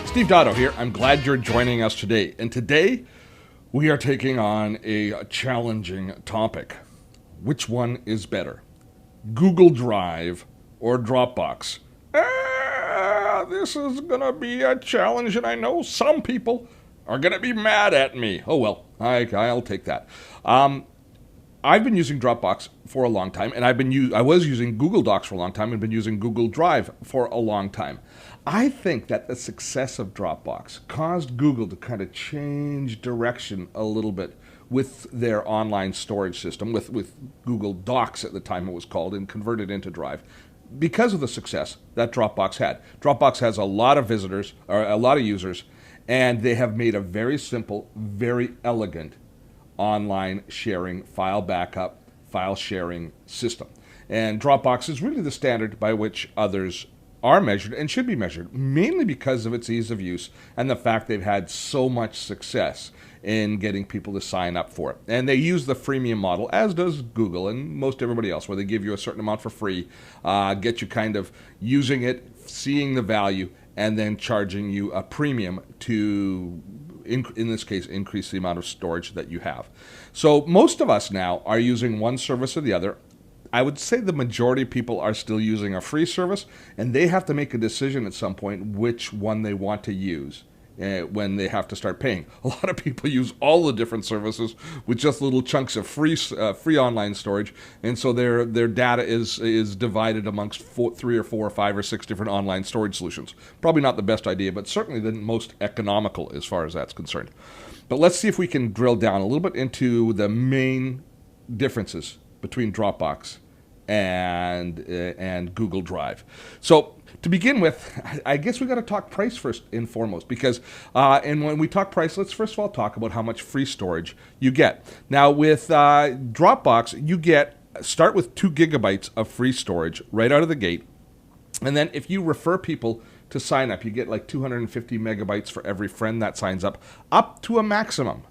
Steve Dotto here. I'm glad you're joining us today. And today we are taking on a challenging topic. Which one is better? Google Drive or Dropbox? This is going to be a challenge, and I know some people are going to be mad at me. Oh well, I'll take that. I've been using Dropbox for a long time, and I was using Google Docs for a long time and been using Google Drive for a long time. I think that the success of Dropbox caused Google to kind of change direction a little bit with their online storage system, with Google Docs at the time it was called, and converted into Drive because of the success that Dropbox had. Dropbox has a lot of visitors, or a lot of users, and they have made a very simple, very elegant online sharing, file backup, file sharing system. And Dropbox is really the standard by which others are measured and should be measured, mainly because of its ease of use and the fact they've had so much success in getting people to sign up for it. And they use the freemium model, as does Google and most everybody else, where they give you a certain amount for free, get you kind of using it, seeing the value, and then charging you a premium to, in this case, increase the amount of storage that you have. So most of us now are using one service or the other. I would say the majority of people are still using a free service, and they have to make a decision at some point which one they want to use when they have to start paying. A lot of people use all the different services with just little chunks of free online storage, and so their data is divided amongst 3 or 4 or 5 or 6 different online storage solutions. Probably not the best idea, but certainly the most economical as far as that's concerned. But let's see if we can drill down a little bit into the main differences between Dropbox and Google Drive. So to begin with, I guess we got to talk price first and foremost, because and when we talk price, let's first of all talk about how much free storage you get. Now with Dropbox, you start with 2 gigabytes of free storage right out of the gate, and then if you refer people to sign up, you get like 250 megabytes for every friend that signs up to a maximum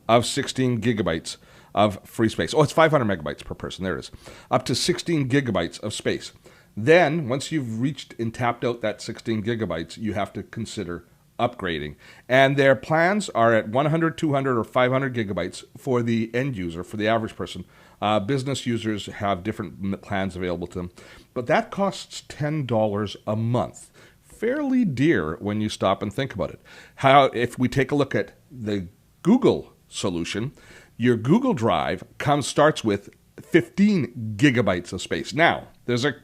of 16 gigabytes of free space. Oh, it's 500 megabytes per person. There it is. Up to 16 gigabytes of space. Then, once you've reached and tapped out that 16 gigabytes, you have to consider upgrading. And their plans are at 100, 200, or 500 gigabytes for the end user, for the average person. Business users have different plans available to them. But that costs $10 a month. Fairly dear when you stop and think about it. If we take a look at the Google solution, your Google Drive starts with 15 gigabytes of space. Now, there's an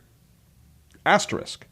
asterisk.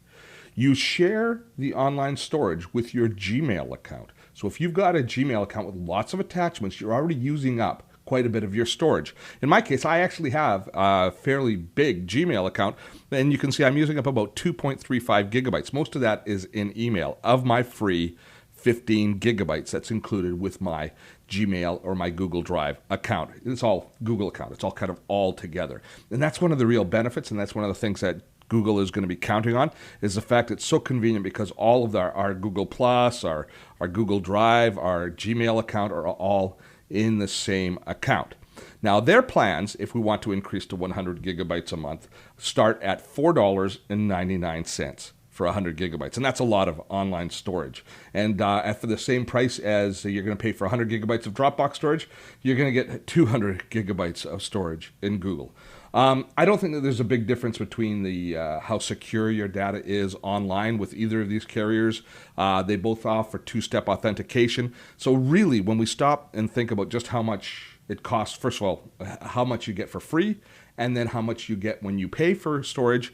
You share the online storage with your Gmail account. So if you've got a Gmail account with lots of attachments, you're already using up quite a bit of your storage. In my case, I actually have a fairly big Gmail account, and you can see I'm using up about 2.35 gigabytes. Most of that is in email of my free 15 gigabytes that's included with my Gmail or my Google Drive account. It's all Google account. It's all kind of all together. And that's one of the real benefits, and that's one of the things that Google is going to be counting on, is the fact it's so convenient because all of our Google Plus, our Google Drive, our Gmail account are all in the same account. Now, their plans, if we want to increase to 100 gigabytes a month, start at $4.99 for 100 gigabytes. And that's a lot of online storage. And for the same price as you're going to pay for 100 gigabytes of Dropbox storage, you're going to get 200 gigabytes of storage in Google. I don't think that there's a big difference between the how secure your data is online with either of these carriers. They both offer 2-step authentication. So really, when we stop and think about just how much it costs, first of all, how much you get for free, and then how much you get when you pay for storage,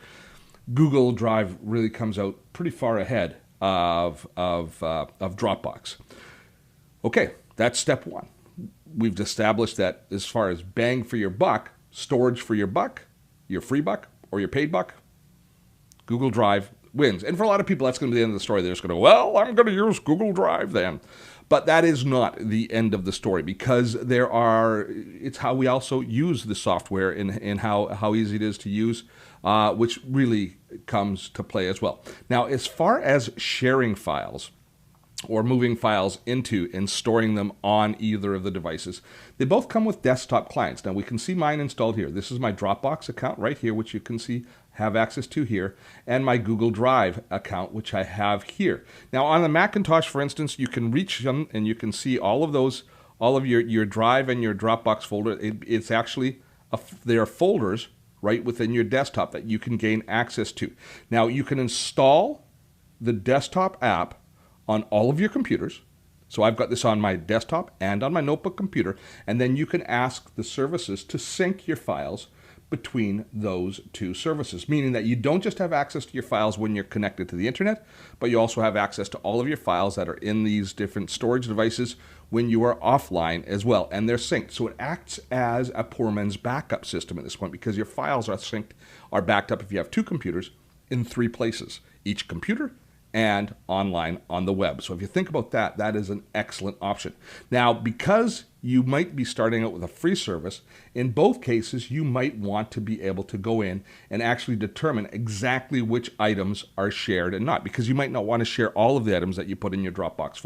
Google Drive really comes out pretty far ahead of Dropbox. Okay, that's step one. We've established that as far as bang for your buck, storage for your buck, your free buck, or your paid buck, Google Drive wins. And for a lot of people, that's going to be the end of the story. They're just going to go, well, I'm going to use Google Drive then. But that is not the end of the story, because it's how we also use the software and how easy it is to use, which really comes to play as well. Now, as far as sharing files or moving files into and storing them on either of the devices, they both come with desktop clients. Now, we can see mine installed here. This is my Dropbox account right here, which you can see have access to here, and my Google Drive account, which I have here. Now on the Macintosh, for instance, you can reach them and you can see all of those, all of your Drive and your Dropbox folder. It's actually, they are folders right within your desktop that you can gain access to. Now you can install the desktop app on all of your computers. So I've got this on my desktop and on my notebook computer, and then you can ask the services to sync your files between those two services, meaning that you don't just have access to your files when you're connected to the internet, but you also have access to all of your files that are in these different storage devices when you are offline as well, and they're synced. So it acts as a poor man's backup system at this point, because your files are synced, are backed up if you have two computers in 3 places, each computer and online on the web. So if you think about that, that is an excellent option. Now, because you might be starting out with a free service, in both cases, you might want to be able to go in and actually determine exactly which items are shared and not, because you might not want to share all of the items that you put in your Dropbox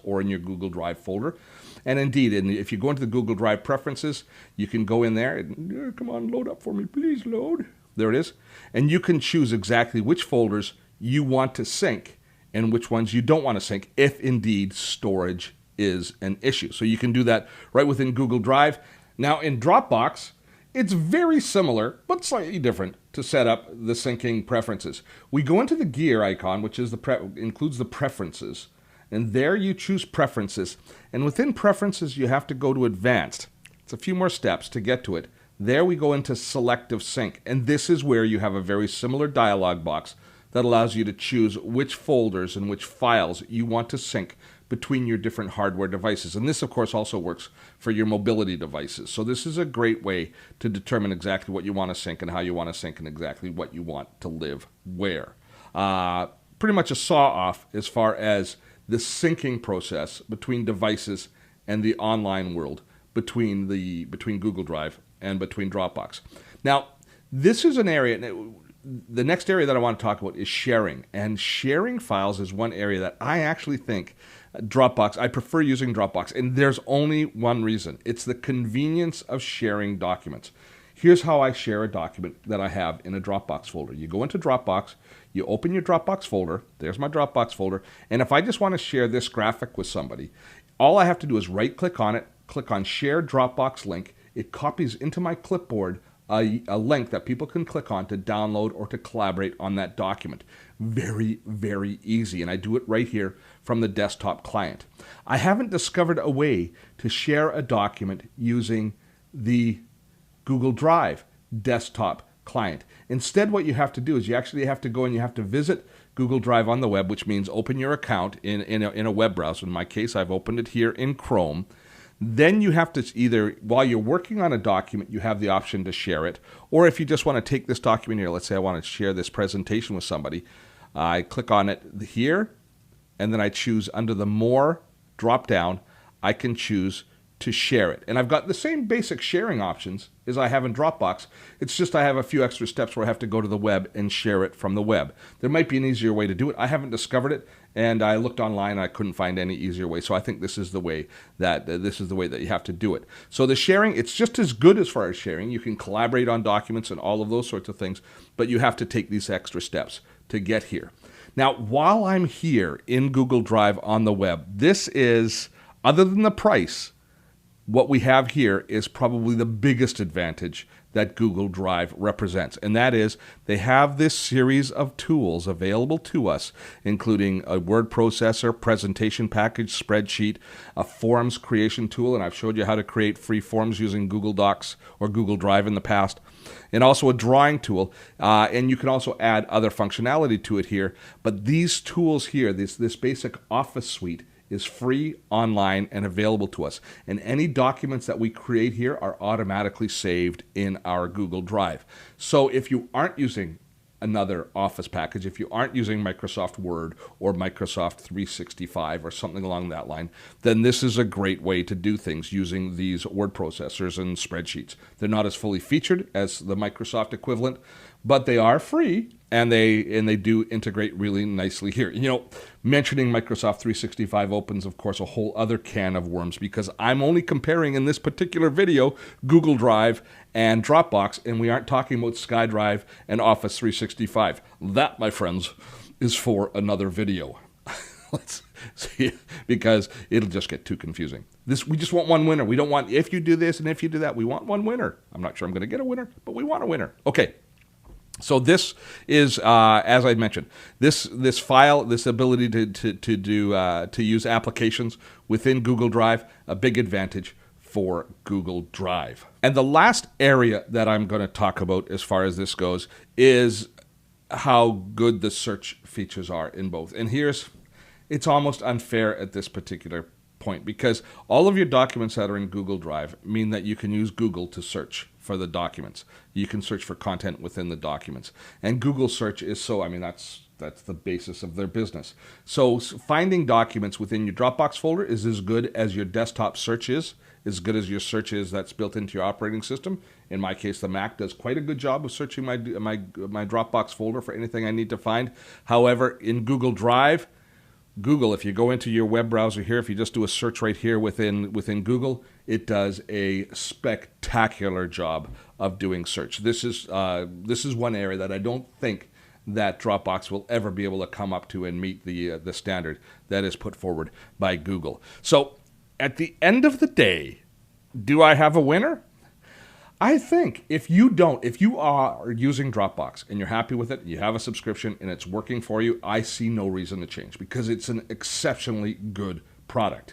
or in your Google Drive folder. And indeed, if you go into the Google Drive preferences, you can go in there and, come on, load up for me, please load. There it is. And you can choose exactly which folders you want to sync and which ones you don't want to sync, if indeed storage is an issue. So you can do that right within Google Drive. Now in Dropbox, it's very similar, but slightly different to set up the syncing preferences. We go into the gear icon, which is includes the preferences, and there you choose preferences. And within preferences, you have to go to advanced. It's a few more steps to get to it. There we go into selective sync, and this is where you have a very similar dialog box that allows you to choose which folders and which files you want to sync between your different hardware devices. And this, of course, also works for your mobility devices. So this is a great way to determine exactly what you want to sync and how you want to sync and exactly what you want to live where. Pretty much a saw-off as far as the syncing process between devices and the online world, between Google Drive and between Dropbox. Now, this is an area... The next area that I want to talk about is sharing. And sharing files is one area that I actually think Dropbox, I prefer using Dropbox. And there's only one reason. It's the convenience of sharing documents. Here's how I share a document that I have in a Dropbox folder. You go into Dropbox, you open your Dropbox folder. There's my Dropbox folder. And if I just want to share this graphic with somebody, all I have to do is right-click on it, click on Share Dropbox Link. It copies into my clipboard a link that people can click on to download or to collaborate on that document. Very, very easy. And I do it right here from the desktop client. I haven't discovered a way to share a document using the Google Drive desktop client. Instead, what you have to do is you actually have to go and you have to visit Google Drive on the web, which means open your account in a web browser. In my case, I've opened it here in Chrome. Then you have to either, while you're working on a document, you have the option to share it. Or if you just want to take this document here, let's say I want to share this presentation with somebody, I click on it here, and then I choose under the More drop-down, I can choose to share it. And I've got the same basic sharing options as I have in Dropbox. It's just I have a few extra steps where I have to go to the web and share it from the web. There might be an easier way to do it. I haven't discovered it, and I looked online and I couldn't find any easier way. So I think this is the way that you have to do it. So the sharing, it's just as good as far as sharing. You can collaborate on documents and all of those sorts of things, but you have to take these extra steps to get here. Now, while I'm here in Google Drive on the web, this is, other than the price, what we have here is probably the biggest advantage that Google Drive represents. And that is they have this series of tools available to us, including a word processor, presentation package, spreadsheet, a forms creation tool, and I've showed you how to create free forms using Google Docs or Google Drive in the past, and also a drawing tool. And you can also add other functionality to it here. But these tools here, this basic Office suite, is free, online, and available to us. And any documents that we create here are automatically saved in our Google Drive. So if you aren't using another Office package, if you aren't using Microsoft Word or Microsoft 365 or something along that line, then this is a great way to do things using these word processors and spreadsheets. They're not as fully featured as the Microsoft equivalent, but they are free. And they do integrate really nicely here. You know, mentioning Microsoft 365 opens, of course, a whole other can of worms, because I'm only comparing in this particular video Google Drive and Dropbox, and we aren't talking about SkyDrive and Office 365. That, my friends, is for another video. Let's see, because it'll just get too confusing. We just want one winner. We don't want if you do this and if you do that. We want one winner. I'm not sure I'm going to get a winner, but we want a winner. Okay. So this is, as I mentioned, this file, this ability to use applications within Google Drive, a big advantage for Google Drive. And the last area that I'm going to talk about as far as this goes is how good the search features are in both. And it's almost unfair at this particular point, because all of your documents that are in Google Drive mean that you can use Google to search for the documents. You can search for content within the documents. And Google search is that's the basis of their business. So finding documents within your Dropbox folder is as good as your desktop search is, as good as your search is that's built into your operating system. In my case, the Mac does quite a good job of searching my Dropbox folder for anything I need to find. However, in Google Drive, Google, if you go into your web browser here, if you just do a search right here within Google, it does a spectacular job of doing search. This is one area that I don't think that Dropbox will ever be able to come up to and meet the standard that is put forward by Google. So at the end of the day, do I have a winner? I think if you are using Dropbox and you're happy with it, you have a subscription and it's working for you, I see no reason to change, because it's an exceptionally good product.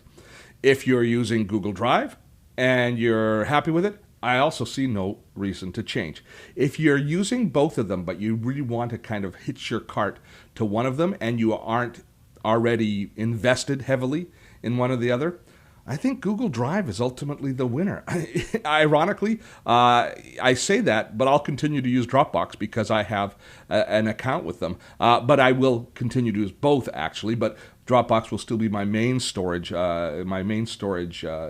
If you're using Google Drive and you're happy with it, I also see no reason to change. If you're using both of them, but you really want to kind of hitch your cart to one of them and you aren't already invested heavily in one or the other, I think Google Drive is ultimately the winner. Ironically, I say that, but I'll continue to use Dropbox because I have an account with them. But I will continue to use both, actually. But Dropbox will still be my main storage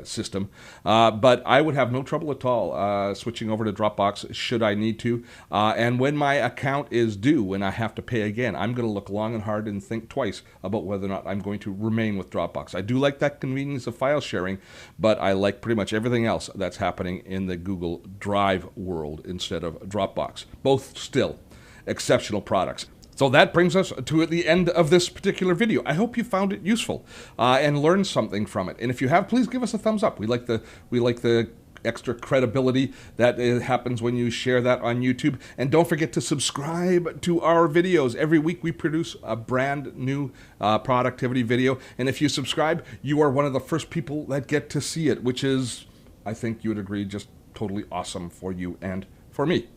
system. But I would have no trouble at all switching over to Dropbox should I need to. And when my account is due, when I have to pay again, I'm going to look long and hard and think twice about whether or not I'm going to remain with Dropbox. I do like that convenience of file sharing, but I like pretty much everything else that's happening in the Google Drive world instead of Dropbox. Both still exceptional products. So that brings us to the end of this particular video. I hope you found it useful and learned something from it. And if you have, please give us a thumbs up. We like the extra credibility that happens when you share that on YouTube. And don't forget to subscribe to our videos. Every week we produce a brand new productivity video. And if you subscribe, you are one of the first people that get to see it, which is, I think you would agree, just totally awesome for you and for me.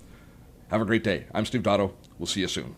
Have a great day. I'm Steve Dotto. We'll see you soon.